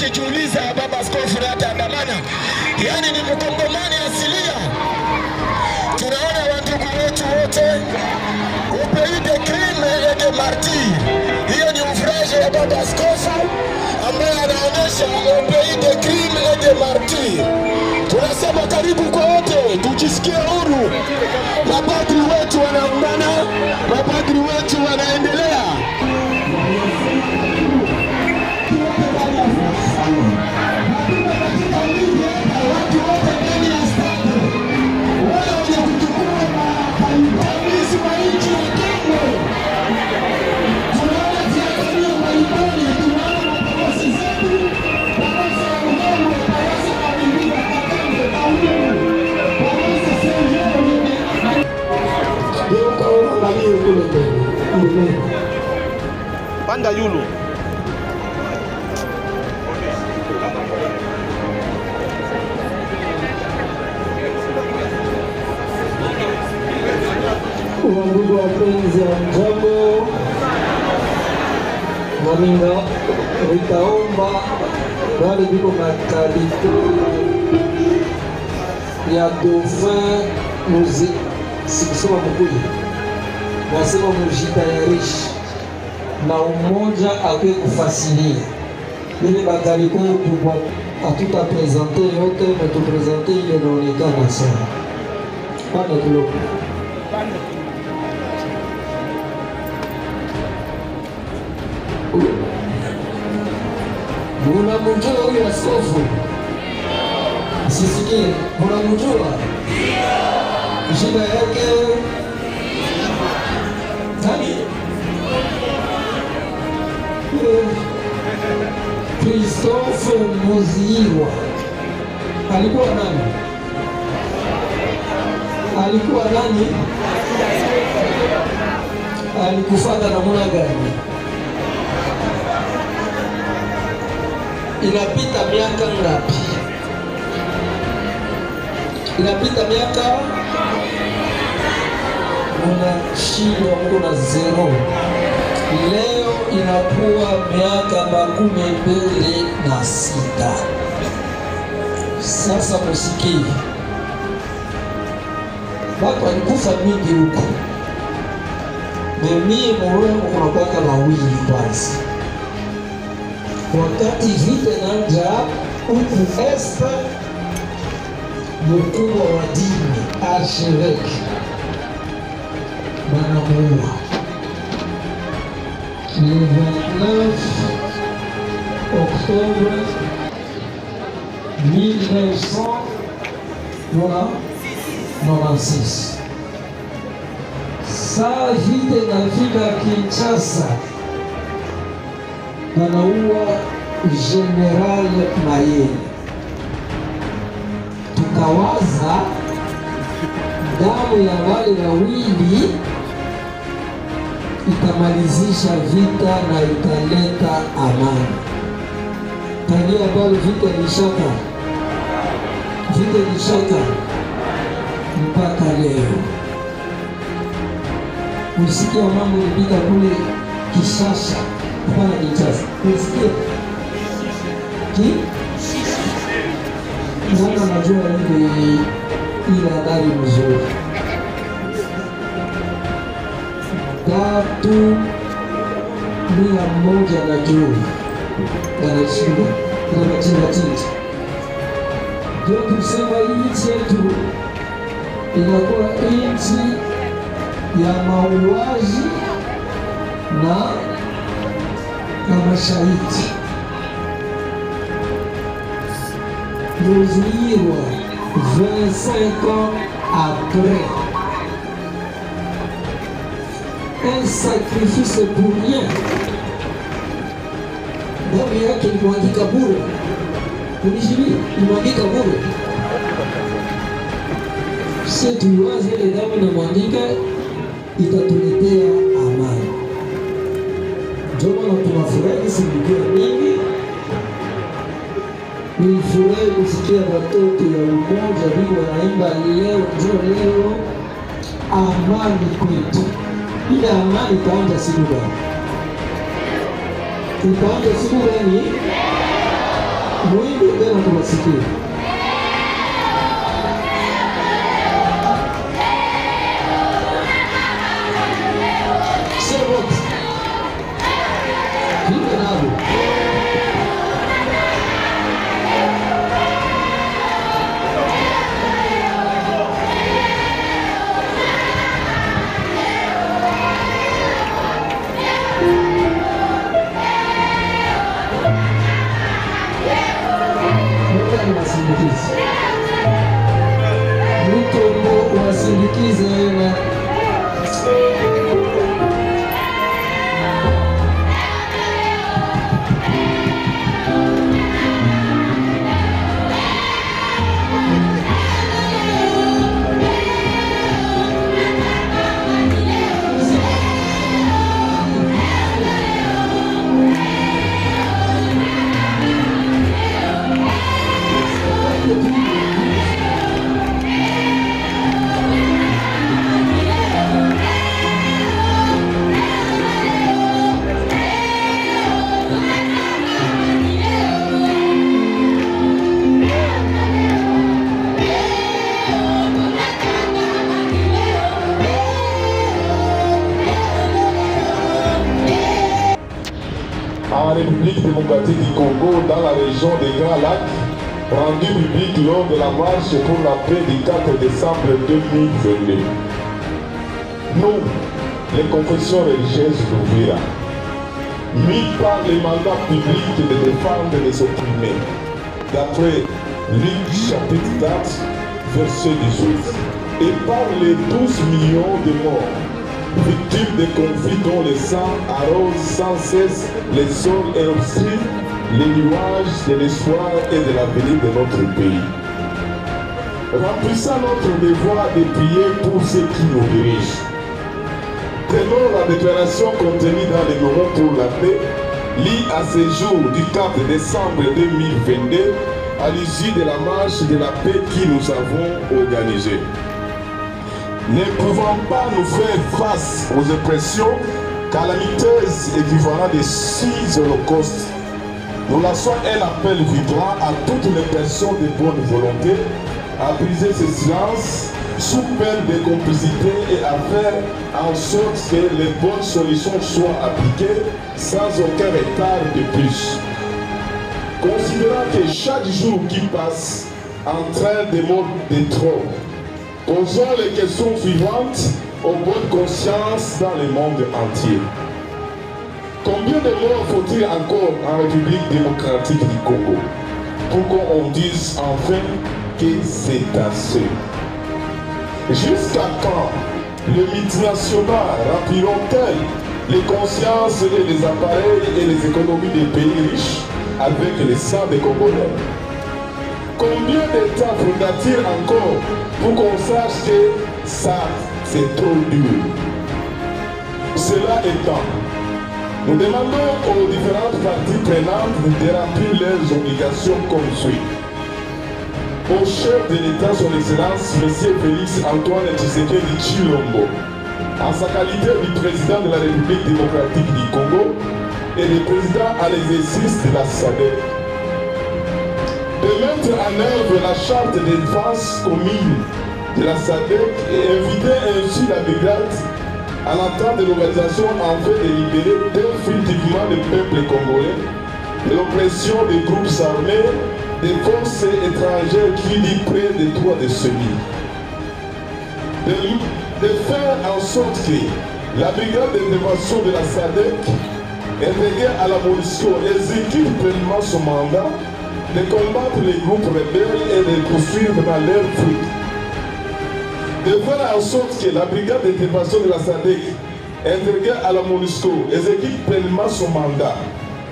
ukijiuliza baba askofu na ataandamana, yani ni mkongomani asilia. Tunaona wandugu wetu wote au pays de crime et de martyrs. Hiyo ni ufuraji wa baba askofu ambaye anaonyesha au pays de crime et de martyrs. Tunasema karibu kwa wote, tujisikie huru. Mapadri wetu wanaungana, mapadri wetu wanaendelea. Panda yulu. Ndugu wapenzi wa mjambo, naminga nitaomba wale viko makalite ya dauphin muzi sikusoma mkuli nasema mujitayarishe na umoja akwe kufasilia ile bakaliko kubwa atuta prezente yote metuprezente ile naonekana sana panda kiloko munamujua huyu askofu sisikie munamujua shida yake nani? Christophe Muziwa alikuwa nani? Alikuwa nani? Alikufata namna gani? Inapita miaka ngapi? Inapita miaka unashindwa mko na zero. Leo inakuwa miaka 26. Sasa musikie, watu walikufa mingi huko. Mimi mwenyewe kuna kwaka mawili kwanza. Wakati vita nanja huku Este, mkubwa wa dini archevêque banamuua le 29 octobre 1996. Saa vita inafika Kinshasa, banaua General Mayele. Tukawaza damu ya wale wawili itamalizisha vita na italeta amani. Tangia ambalo vita ilishaka mpaka leo. Usikia mambo ilipita kule Kishasha, hapana Kinshasa. Usikia nana najua ile habari mzuri. 300 na juu wanashinda tunachinda titi. Ndio kusema nchi yetu inakuwa nchi ya mauaji na mashahidi. Muziwa 25 ans après un sacrifice pour rien. Damu yake ilimwagika bure. Unijili ilimwagika bure. Sisi tuwaze ile damu inamwagika itatuletea amani. Ndio maana tunafurahi siku nyingi. Nilifurahi kusikia watoto ya umoja bila wanaimba leo amani kwetu. Ile amani itaanza siku gani? Itaanza siku gani? Muimbe tena tuwasikie. Sio wote. Imbe nabo. Lutombo wasindikize na en République démocratique du Congo, dans la région des Grands Lacs, rendu public lors de la marche pour la paix du 4 décembre 2022. Nous, les confessions religieuses d'Ouvira, mis par les mandats publics de défendre les opprimés, d'après Luc chapitre 4, verset 18, et par les 12 millions de morts, victimes des conflits dont le sang arrose sans cesse les sols et obstrue les nuages de l'espoir et de l'avenir de notre pays. Remplissant notre devoir de prier pour ceux qui nous dirigent. Tenons la déclaration contenue dans le moment pour la paix, lie à ce jour du 4 décembre 2022, à l'issue de la marche de la paix que nous avons organisée. Ne pouvant pas nous faire face aux oppressions calamiteuses équivalent de 6 holocaustes, nous lançons un appel vibrant à toutes les personnes de bonne volonté à briser ce silence sous peine de complicité et à faire en sorte que les bonnes solutions soient appliquées sans aucun retard de plus. Considérant que chaque jour qui passe entraîne des morts de trop, posons les questions suivantes aux bonnes consciences dans le monde entier. Combien de morts faut-il encore en République démocratique du Congo pour qu'on dise enfin que c'est assez? Jusqu'à quand les multinationales rempliront-elles les consciences et les appareils et les économies des pays riches avec le sang des Congolais? Combien de temps faudra-t-il encore pour qu'on sache que ça, c'est trop dur? Cela étant, nous demandons aux différentes parties prenantes de remplir leurs obligations comme suit. Au chef de l'État, son Excellence, M. Félix Antoine Tshisekedi Tshilombo, en sa qualité du président de la République démocratique du Congo et de président à l'exercice de la SADC, de mettre en œuvre la charte de défense commune de la SADC et inviter ainsi la brigade à l'entente de l'organisation en fait de libérer définitivement le peuple congolais de l'oppression des groupes armés, des forces étrangères qui lient près des droits de celui. De faire en sorte que la brigade d'intervention de la SADC, intégrée à la MONUSCO, exécute pleinement son mandat de combattre les groupes rebelles et de poursuivre dans leur fuite. De faire en sorte que la brigade d'intervention de la SADC, intégrée à la MONUSCO, exécute pleinement son mandat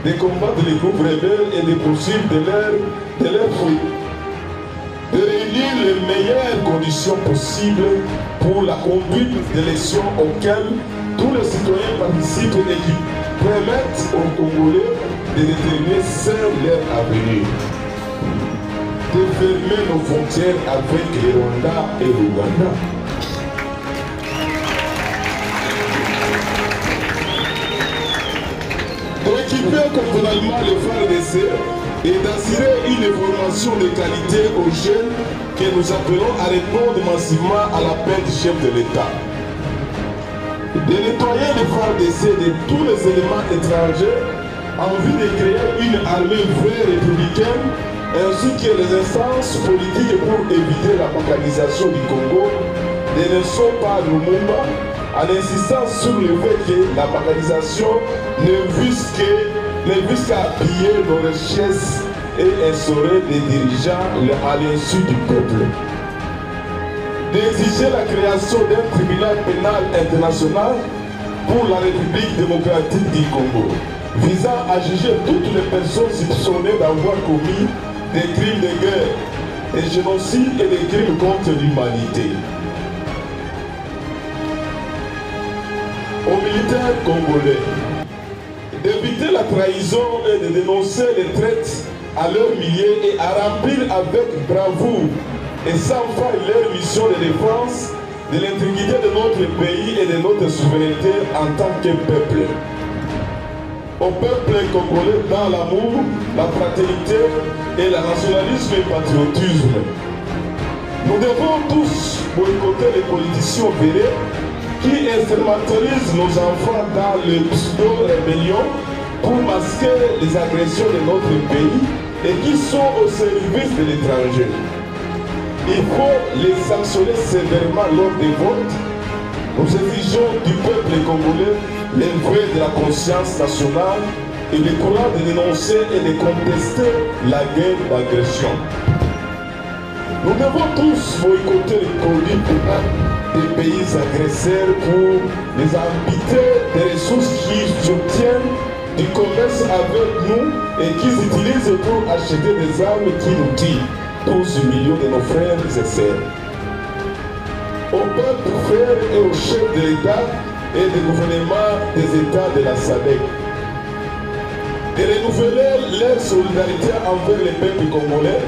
de combattre les groupes rebelles et de poursuivre de leur fuite. De réunir les meilleures conditions possibles pour la conduite d'élections auxquelles tous les citoyens participent et qui permettent aux Congolais de déterminer seul leur avenir. De fermer nos frontières avec le Rwanda et l'Ouganda. D'équiper convenablement les FARDC et d'assurer une formation de qualité aux jeunes que nous appelons à répondre massivement à l'appel du chef de l'État. De nettoyer les phares d'essai de tous les éléments étrangers en vue de créer une armée vraie républicaine ainsi que les instances politiques pour éviter la balkanisation du Congo de ne sont pas Lumumba en insistant sur le fait que la balkanisation ne vise qu'à piller nos richesses et instaurer des dirigeants à l'insu du peuple. D'exiger la création d'un tribunal pénal international pour la République démocratique du Congo, visant à juger toutes les personnes soupçonnées d'avoir commis des crimes de guerre, des génocides et des crimes contre l'humanité. Aux militaires congolais, d'éviter la trahison et de dénoncer les traites à leurs milliers et à remplir avec bravoure et sans faille leur mission de défense de l'intégrité de notre pays et de notre souveraineté en tant que peuple. Au peuple congolais dans l'amour, la fraternité et le nationalisme et le patriotisme. Nous devons tous boycotter les politiciens véreux qui instrumentalisent nos enfants dans le pseudo-rébellion pour masquer les agressions de notre pays et qui sont au service de l'étranger. Il faut les sanctionner sévèrement lors des votes. Nous exigeons du peuple congolais l'éveil de la conscience nationale et le courage de dénoncer et de contester la guerre d'agression. Nous devons tous boycotter les produits des pays agresseurs pour les habiter des ressources qu'ils obtiennent du commerce avec nous et qu'ils utilisent pour acheter des armes qui nous tuent. 12 millions de nos frères et sœurs. Au peuple frère et au chef de l'État et du gouvernement des États de la SADC de renouveler leur solidarité envers les peuples congolais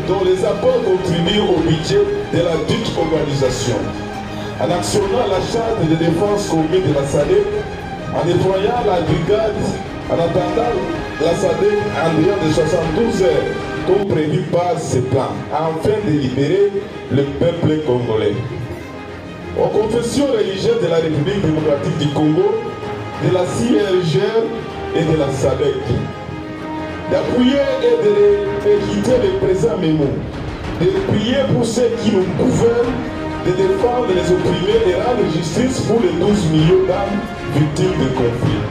dont les apports contribuent au budget de la dite organisation, en actionnant la charte de défense commune de la SADC, en déployant la brigade en attendant la SADC en dehors de 72 heures comme prévu par ce plan, afin de libérer le peuple congolais. Aux confessions religieuses de la République démocratique du Congo, de la CIRGL et de la SADC, d'appuyer et de quitter le présent mémo, de prier pour ceux qui nous gouvernent, de défendre les opprimés et rendre justice pour les 12 millions d'âmes victimes de conflits.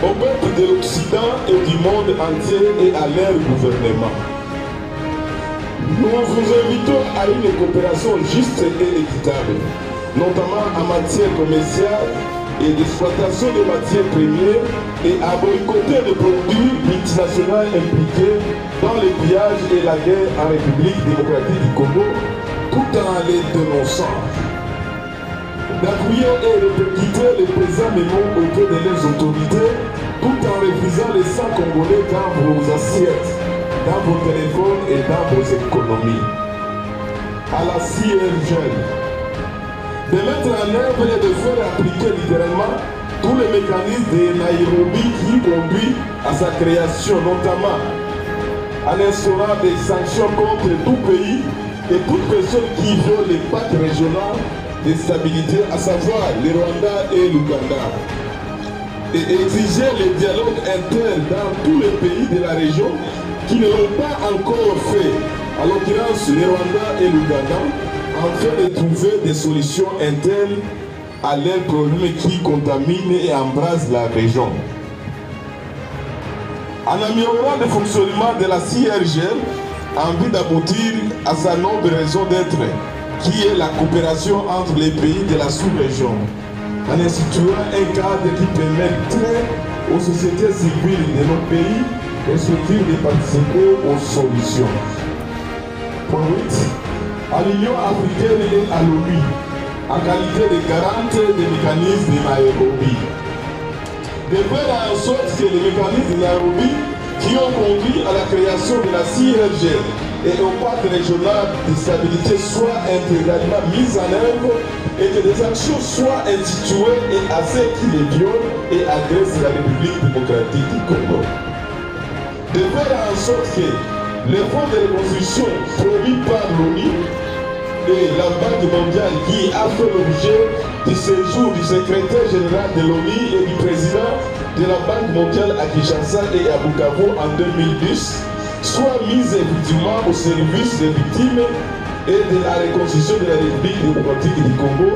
Au peuple de l'Occident et du monde entier et à leur gouvernement, nous vous invitons à une coopération juste et équitable, notamment en matière commerciale et d'exploitation des matières premières et à boycotter les produits multinationaux impliqués dans le pillage et la guerre en République démocratique du Congo, tout en les dénonçant. D'appuyer et de quitter les présents mémo auprès de leurs autorités, tout en refusant les 100 Congolais dans vos assiettes, dans vos téléphones et dans vos économies. À la CIRGL, de mettre en œuvre et de faire appliquer littéralement tous les mécanismes de Nairobi qui conduisent à sa création, notamment en instaurant des sanctions contre tout pays et toute personne qui viole les pactes régionaux de stabilité, à savoir le Rwanda et l'Ouganda, et exiger le dialogue interne dans tous les pays de la région qui ne l'ont pas encore fait, à l'occurrence le Rwanda et l'Ouganda, afin de trouver des solutions internes à leurs problèmes qui contaminent et embrasent la région. En améliorant le fonctionnement de la CIRGL, en vue d'aboutir à sa noble raison d'être, qui est la coopération entre les pays de la sous-région, en instituant un cadre qui permettrait aux sociétés civiles de nos pays respectifs de participer aux solutions. Point 8. À l'Union africaine et à l'ONU, en qualité de garante des mécanismes de Nairobi, de faire en sorte que les mécanismes de Nairobi qui ont conduit à la création de la CIRGL et au pacte régional de stabilité soient intégralement mis en œuvre et que des actions soient instituées et à ceux qui les violent et agressent la République démocratique du Congo. de faire en sorte que les fonds de reconstruction promis par l'ONU et la Banque mondiale qui a fait l'objet du séjour du secrétaire général de l'ONU et du président de la Banque mondiale à Kinshasa et à Bukavu en 2010 soit mise effectivement au service des victimes et de la reconstruction de la République démocratique du Congo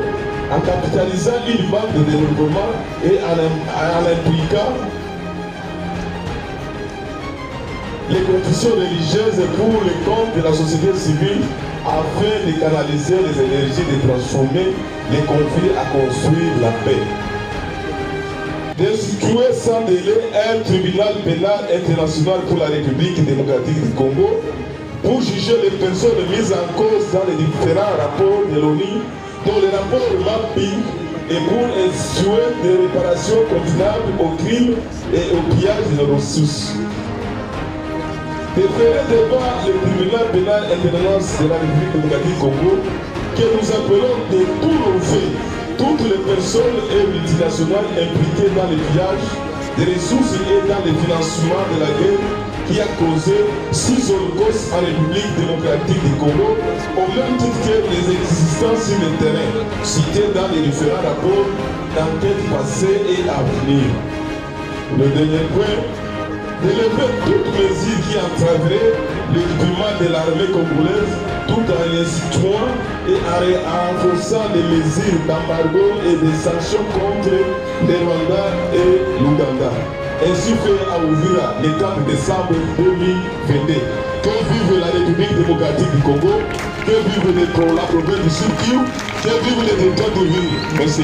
en capitalisant une banque de développement et en impliquant les conditions religieuses pour le compte de la société civile afin de canaliser les énergies, de transformer les conflits à construire la paix. D'instituer sans délai un tribunal pénal international pour la République démocratique du Congo pour juger les personnes mises en cause dans les différents rapports de l'ONU, dont le rapport Mapping, et pour instituer des réparations convenables aux crimes et au pillage de nos ressources. De faire devant le tribunal pénal international de la République démocratique du Congo que nous appelons de tous nos faits toutes les personnes et multinationales impliquées dans le pillage des ressources et dans le financement de la guerre qui a causé 6 holocaustes en République démocratique du Congo, au même titre que les existences sur le terrain citées dans les différents rapports d'enquête passées et à venir. Le dernier point, d'élever toute mesure qui entraverait l'équipement de l'armée congolaise tout en instituant et en renforçant les mesures d'embargo et des sanctions contre le Rwanda et l'Ouganda. Ainsi fait à Uvira le 4 décembre 2022. Que vive la République démocratique du Congo, que vive la province du Sud-Kivu, que vive les territoires d'Uvira. Merci.